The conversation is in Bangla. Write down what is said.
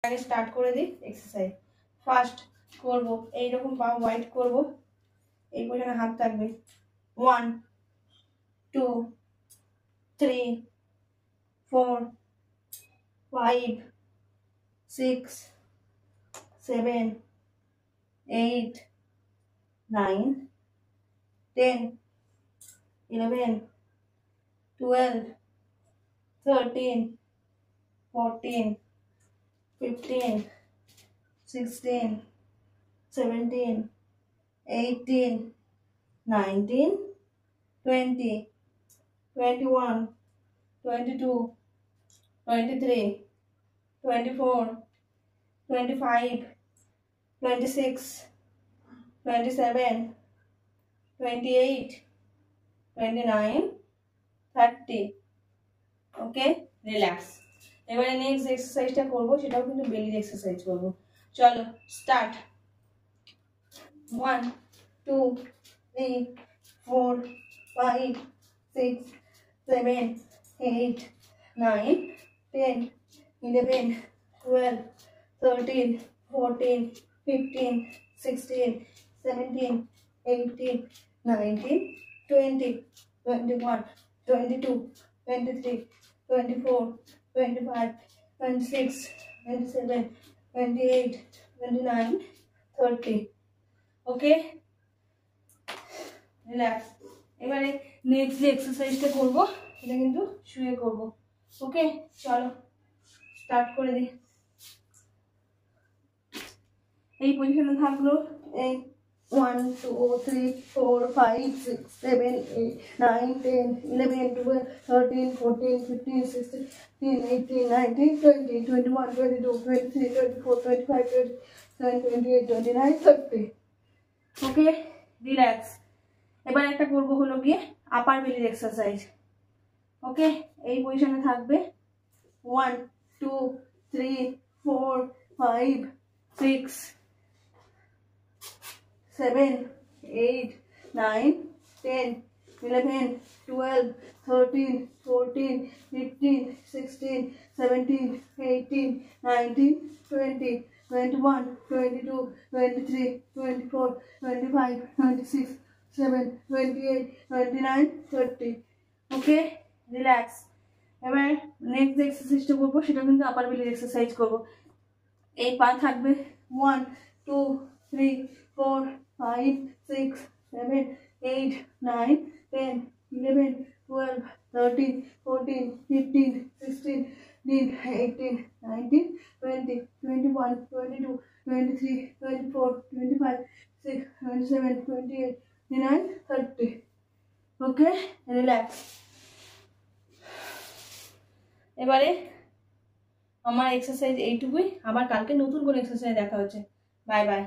আগে স্টার্ট করে দিই এক্সারসাইজ। ফার্স্ট করব এইরকম পা ওয়াইড করব, এই পর্যন্ত হাত থাকবে। 1 2 3 4 5 6 7 8 9 10 11 12 13 14 15 16 17 18 19 20 21 22 23 24 25 26 27 28 29 30। ওকে, রিল্যাক্স। এবারে নেক্সট এক্সারসাইজটা করব, সেটাও কিন্তু বেলির এক্সারসাইজ করব। চলো স্টার্ট। 1 2 3 4 5 6 7 8 9 10 11 12 13 14 15 16 17 18 19 20 21 22 23 24 25 26 27 28 29 30। ওকে, রিল্যাক্স। এবারে নেক্সট যে এক্সারসাইজটা করবো এটা কিন্তু শুয়ে করব। ওকে, চলো স্টার্ট করে দিই। এই পজিশনে থাকলো। এই 1 2 3 4 5 6 7 8 9 10 11 12 13 14 15 16 18 19 20 21 22 23 24 25 27 28 29 30। ওকে, রিল্যাক্স। এবার একটা করবো হলো গিয়ে আপার বেলির এক্সারসাইজ। ওকে, এই পজিশনে থাকবে। 1 2 3 4 5 6 7 8 9 10 11 12 13 14 15 16 17 18 19 20 21 22 23 24 25 26 7 28 29 30। ওকে, রিল্যাক্স। এবার নেক্সট এক্সারসাইজটা করবো, সেটা কিন্তু আপার বেলির এক্সারসাইজ করবো। এই পা থাকবে। 1 2 3 4 5 6 7 8 9 10 11 12 13 14 15 16 18 19 20 21 22 23 24 25 26 27 28 29 30। ওকে, রিল্যাক্স। এবারে আমার এক্সারসাইজ এইটুকুই। আবার কালকে নতুন করে এক্সারসাইজ দেখা হচ্ছে। Bye bye.